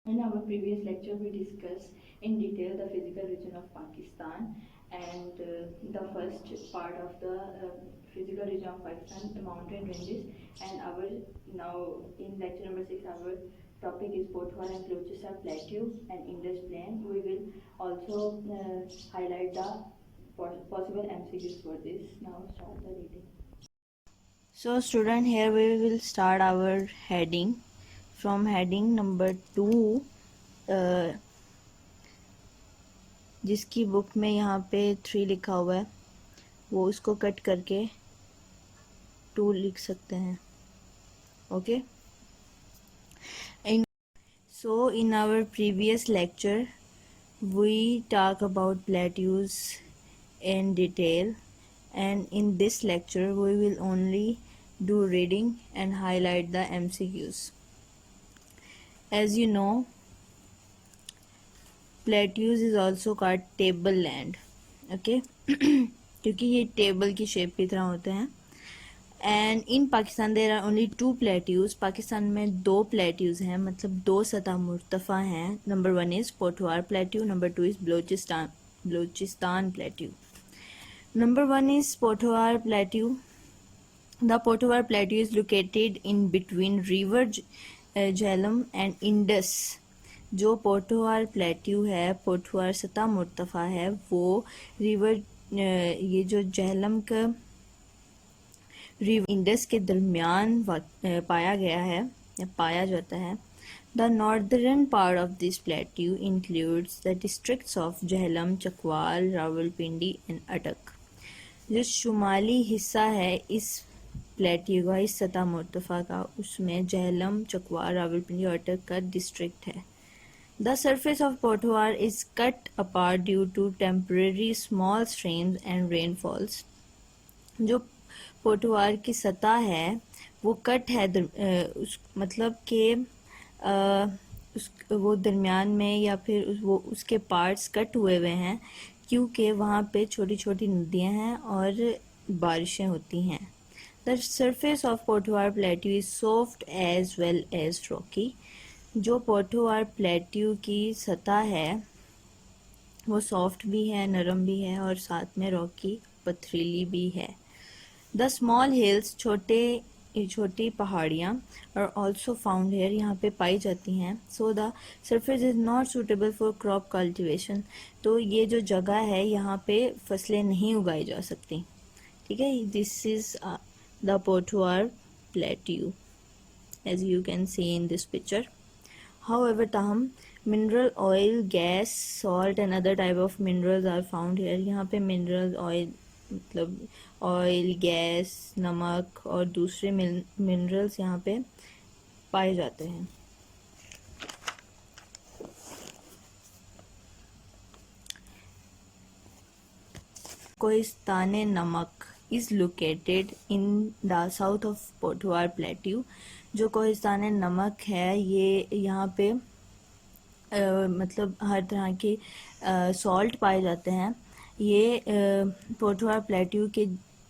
In our previous lecture, we discussed in detail the physical region of Pakistan, and the first part of the physical region of Pakistan, the mountain ranges. And our now in lecture number 6, our topic is Pothwar and Balochistan Plateau and Indus Plain. We will also highlight the possible MCQs for this. Now start the reading. So student, here we will start our heading from heading number 2, जिसकी book में यहाँ पे 3 लिखा हुआ है, वो उसको cut करके 2 लिख सकते हैं. Okay. So in our previous lecture we talk about plateaus in detail, and in this lecture we will only do reading and highlight the MCQs. As you know, plateaus is also called table land. Okay. क्योंकि ये table की shape की तरह होते हैं. And in Pakistan there are only 2 plateaus. Pakistan में 2 plateaus हैं, मतलब 2 सतह मुर्तफ़ा हैं. Number 1 is Pothwar plateau, number 2 is Balochistan plateau. Number 1 is Pothwar plateau. The Pothovar Plateau is located in between river Jhelum and Indus. जो पोठवार प्लेट्यू है, पोठवार सतह मुर्तफ़ा है, वो रिवर ये जो झेलम का रिवर इंडस के दरमियान पाया गया है या पाया जाता है. The northern part of this plateau includes the districts of Jhelum, Chakwal, Rawalpindi and Attock. जो शुमाली हिस्सा है इस प्लेट्यू का, इस सतह मुर्तफ़ा का, उसमें झेलम, चकवार, रावलपिंडी और अटक का डिस्ट्रिक्ट है. The surface of Pothovar is cut apart due to temporary small streams and rainfalls. जो पोठवार की सतह है वो कट है, मतलब कि वो दरमियान में या फिर वो उसके पार्ट्स कट हुए हुए हैं क्योंकि वहाँ पे छोटी छोटी नदियाँ हैं और बारिशें होती हैं. The surface of Pothovar Plateau is soft as well as rocky. जो पोठवार प्लेट्यू की सतह है वो सॉफ्ट भी है, नरम भी है और साथ में रॉकी पथरीली भी है. द स्मॉल हिल्स, छोटी पहाड़ियाँ और ऑल्सो फाउंड हेयर, यहाँ पे पाई जाती हैं. So the surface is not suitable for crop cultivation. तो ये जो जगह है यहाँ पे फसलें नहीं उगाई जा सकती. ठीक है. This is the Pothwar plateau as you can see in this picture. However, taham mineral oil, gas, salt and other type of minerals are found here. यहाँ पे mineral oil मतलब ऑयल, गैस, नमक और दूसरे मिनरल्स यहाँ पे पाए जाते हैं. कोहिस्तान नमक is located in the south of Pothwar plateau. जो कोहिस्तान नमक है ये यहाँ पे मतलब हर तरह के सॉल्ट पाए जाते हैं. ये पोठवार प्लेट्यू के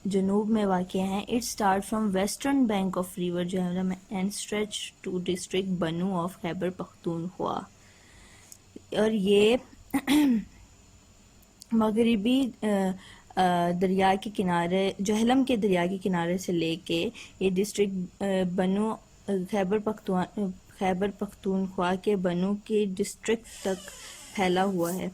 जनूब में वाक़ हैं. It start from western bank of river Jhelum and stretch to district Bannu of Khyber Pakhtunkhwa. और ये मगरिबी दरिया के किनारे, झेलम के दरिया के किनारे से लेके ये डिस्ट्रिक्ट बनू खैबर पख्तूनख्वा के बनू के डिस्ट्रिक्ट तक फैला हुआ है.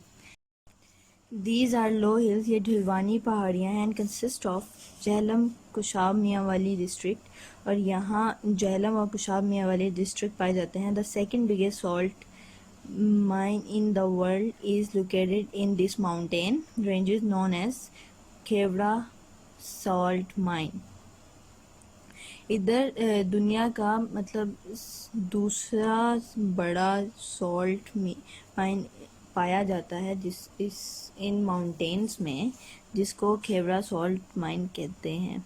These are low hills, ये ढलवानी पहाड़ियाँ हैं. And consist of Jhelum, Khushab, Mianwali district. और यहाँ झेलम और कुशाब मियांवाली डिस्ट्रिक्ट पाए जाते हैं. The second biggest salt mine in the world is located in this mountain ranges known as Khewra salt mine. इधर दुनिया का मतलब दूसरा बड़ा सॉल्ट माइन पाया जाता है इन माउंटेन्स में, जिसको खेवड़ा सॉल्ट माइन कहते हैं.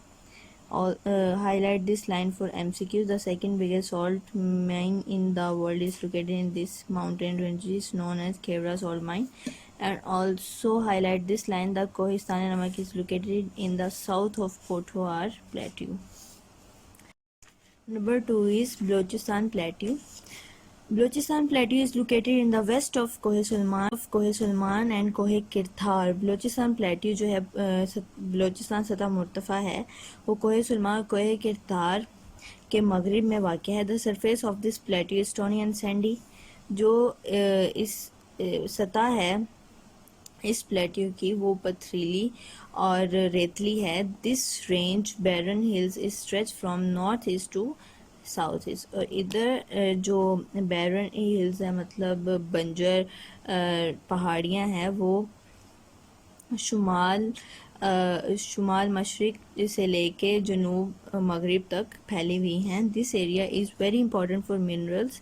Highlight this line for MCQs. The second biggest salt mine in the world is located in this mountain range is known as Khewra salt mine. And also highlight this line. The Kohistan Namak is located in the south of Pothovar Plateau. Number 2 is Balochistan Plateau. Balochistan Plateau is located in the west of Koh Sulman and Koh Kirthar. Balochistan Plateau जो है बलोचिस्तान सतह मुर्तफ़ा है वो कोह सुलमा और कोह किरतार के मगरिब में वाक़ है. The surface of this plateau is stony and Sandy. जो इस सतह है इस प्लेट्यू की वो पथरीली और रेतली है. This range barren hills is stretch from north east to south east. और इधर जो बैरन हिल्स है मतलब बंजर पहाड़ियाँ हैं वो शुमाल मशरिक से लेके जनूब मगरिब तक फैली हुई हैं. This area is very important for minerals.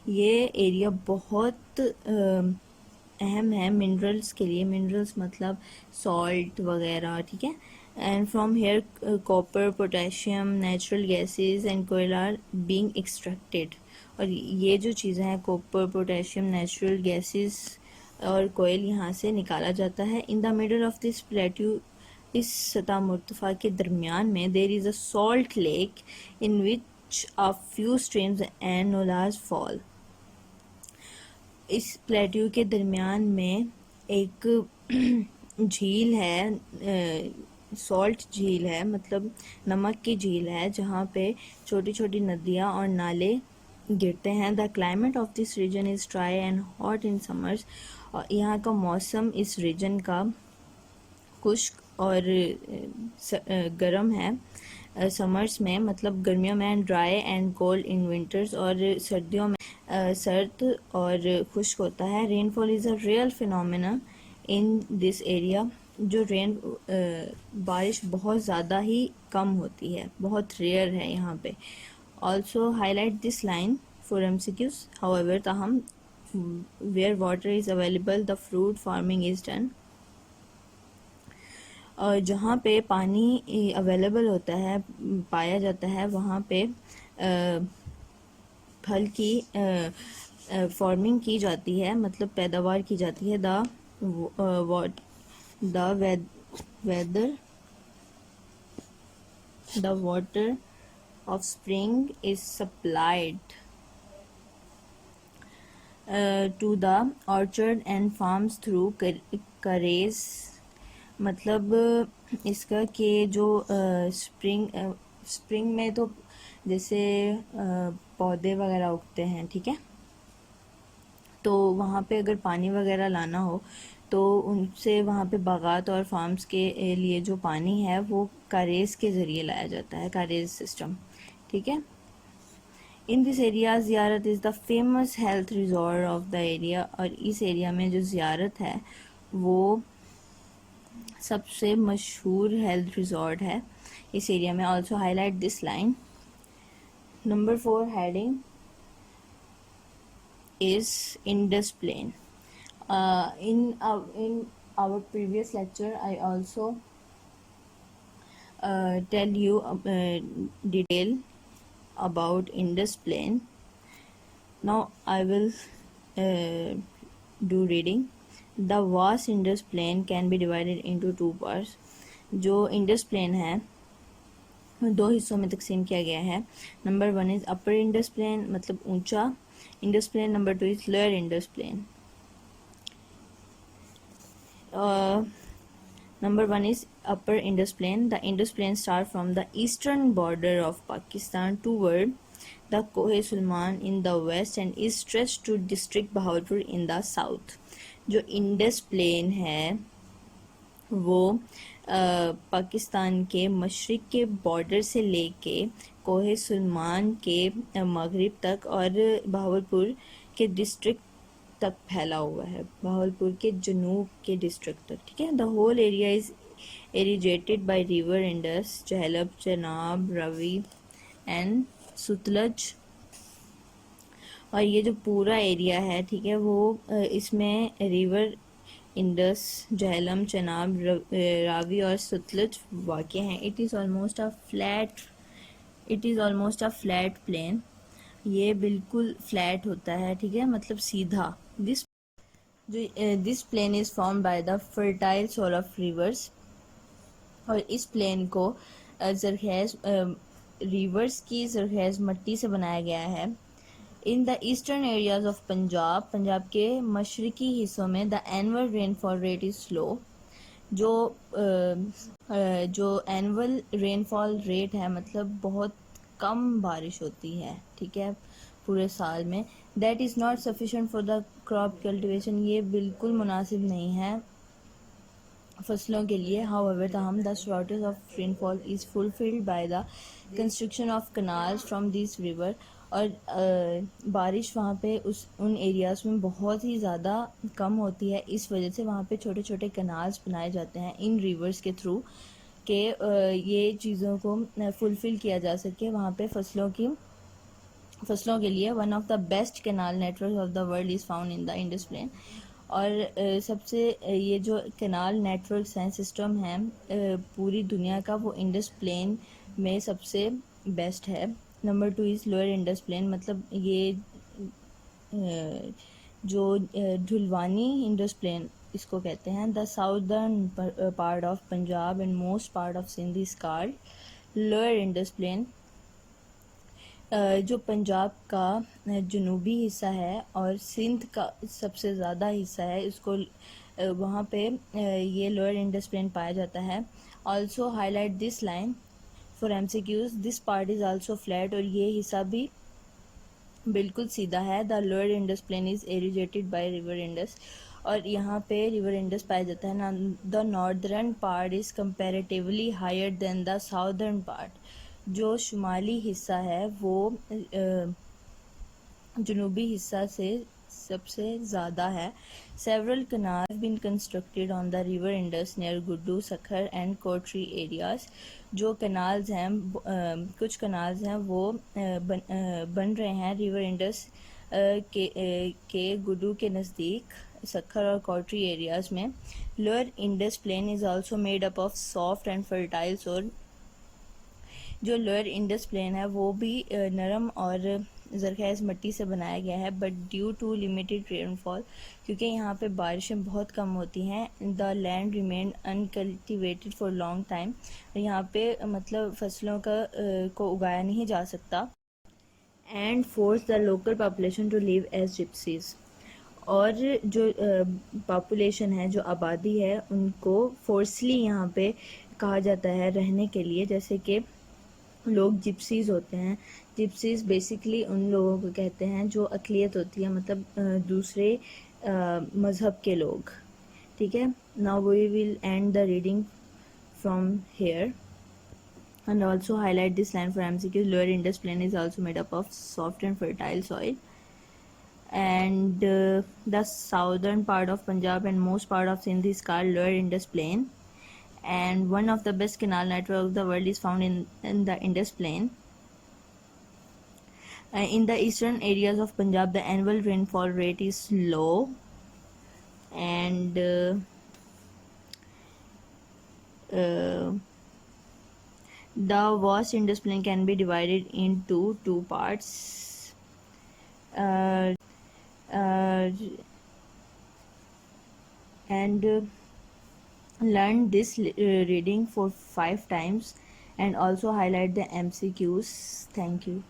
ये एरिया बहुत अहम है मिनरल्स के लिए. मिनरल्स मतलब सॉल्ट वगैरह, ठीक है. And from here copper, potassium, natural gases and coal are being extracted. और ये जो चीज़ें हैं कॉपर, पोटेशियम, नेचुरल गैसेस और कोयल यहाँ से निकाला जाता है. In the middle of this plateau, इस सतह मुर्तफ़ा के दरमियान में there is a salt lake in which a few streams and nullahs fall. इस प्लेट्यू के दरमियान में एक झील है, सॉल्ट झील है मतलब नमक की झील है जहाँ पे छोटी छोटी नदियाँ और नाले गिरते हैं. The climate of this region is dry and hot in summers. और यहाँ का मौसम इस रीजन का खुश्क और गर्म है समर्स में मतलब गर्मियों में, and dry and cold in winters. और सर्दियों में सर्द और खुश्क होता है. Rainfall is a real phenomena in this area. जो बारिश बहुत ज़्यादा ही कम होती है, बहुत रेयर है यहाँ पे. Also highlight this line for MCQs. However ताहम where water is available the fruit farming is done. और जहाँ पे पानी अवेलेबल होता है, पाया जाता है, वहाँ पे फल की फार्मिंग की जाती है मतलब पैदावार की जाती है. the water of spring is supplied to the orchard and farms through करेज. मतलब इसका कि जो स्प्रिंग में तो जैसे पौधे वगैरह उगते हैं, ठीक है, तो वहाँ पे अगर पानी वगैरह लाना हो तो उनसे वहाँ पे बागात और फार्म्स के लिए जो पानी है वो कारेज के ज़रिए लाया जाता है, कारेज सिस्टम, ठीक है. इन दिस एरिया ज़ियारत is the famous health resort of the area. और इस एरिया में जो ज़ियारत है वो सबसे मशहूर हेल्थ रिजॉर्ट है इस एरिया में. Also highlight this line. Number 4 heading is Indus Plain. In our previous lecture I also tell you detail about Indus Plain. Now I will do reading. The vast Indus Plain can be divided into 2 parts. जो Indus Plain है दो हिस्सों में तकसीम किया गया है. Number 1 is upper Indus plain मतलब ऊंचा Indus Plain. Number 2 is lower Indus Plain. Number 1 is upper Indus Plain. The Indus Plain starts from the eastern border of Pakistan toward the Koh Sulman in the west and is stretched to district Bahawalpur in the south. जो Indus Plain है वो पाकिस्तान के मशरिक के border से लेके कोह सुलमान के मगरिब तक और बहावलपुर के डिस्ट्रिक्ट तक फैला हुआ है, बहावलपुर के जनूब के डिस्ट्रिक्ट तक, ठीक है. The whole area is irrigated by river Indus, Jhelum, Chenab, Ravi and Sutlej. और ये जो पूरा एरिया है, ठीक है, वो इसमें रिवर इंडस, झेलम, चनाब, रावी और सतलज वाक़ हैं. It is almost a flat plain. ये बिल्कुल फ्लैट होता है, ठीक है, मतलब सीधा. This plain is form by the fertile soil of rivers. और इस प्लेन को रिवर्स की जरखेज़ मट्टी से बनाया गया है. In the eastern areas of Punjab, Punjab के मशरकी हिस्सों में the annual rainfall rate is slow. जो एनुअल रेनफॉल रेट है मतलब बहुत कम बारिश होती है, ठीक है, पूरे साल में। That is not sufficient for the crop cultivation, ये बिल्कुल मुनासिब नहीं है फसलों के लिए। हाउएवर ताहम the shortage of rainfall is fulfilled by the construction of canals from this river. और बारिश वहाँ पे उन एरियाज़ में बहुत ही ज़्यादा कम होती है, इस वजह से वहाँ पे छोटे छोटे कनाल्स बनाए जाते हैं इन रिवर्स के थ्रू कि ये चीज़ों को फुलफ़िल किया जा सके वहाँ पे फसलों के लिए। One of the best canal network of the world is found in the Indus plain. और सबसे ये जो कैनाल नेटवर्क्स हैं, सिस्टम हैं पूरी दुनिया का, वो इंडस प्लेन में सबसे बेस्ट है। Number 2 is lower Indus plain, मतलब ये जो ढुलवानी इंडस प्लेन इसको कहते हैं। The southern part of Punjab and most part of Sindh is called lower Indus plain. जो पंजाब का जनूबी हिस्सा है और सिंध का सबसे ज़्यादा हिस्सा है, इसको वहाँ पे ये लोअर इंडस प्लेन पाया जाता है। Also highlight this line for MCQs, this part is also flat, और ये हिस्सा भी बिल्कुल सीधा है। The lower Indus plain is irrigated by river Indus, और यहाँ पे रिवर इंडस पाया जाता है। The northern part is comparatively higher than the southern part, जो शुमाली हिस्सा है वो जनूबी हिस्सा से सबसे ज़्यादा है। Several canal been constructed on the river Indus near Guddu, Sukkur and Kotri areas. जो कनाल्स हैं, कुछ कनाल्स हैं वो बन रहे हैं रिवर इंडस के गुड्डू के नज़दीक, सखर और कोटरी एरियाज में। Lower Indus plain is also made up of soft and fertile soil. जो लोअर इंडस प्लेन है वो भी नरम और ज़रख़ेज़ मिट्टी से बनाया गया है, but due to limited rainfall, क्योंकि यहाँ पे बारिशें बहुत कम होती हैं, the land remain uncultivated for long time, और यहाँ पे मतलब फसलों को उगाया नहीं जा सकता। And force the local population to live as gypsies, और जो पॉपुलेशन है, जो आबादी है, उनको फोर्सली यहाँ पे कहा जाता है रहने के लिए, जैसे कि लोग जिप्सीज होते हैं। जिप्सीज बेसिकली उन लोगों को कहते हैं जो अक़लियत होती है, मतलब दूसरे मज़हब के लोग, ठीक है। Now we will end the reading from here and also highlight this line for MCQ. Lower Indus Plain is also made up of soft and fertile soil, and the southern part of Punjab and most part of Sindh is called Lower Indus Plain, and one of the best canal network of the world is found in the Indus Plain. In the eastern areas of Punjab, the annual rainfall rate is low, and the vast Indus Plain can be divided into two parts. And learn this reading for 5 times and also highlight the MCQs. Thank you.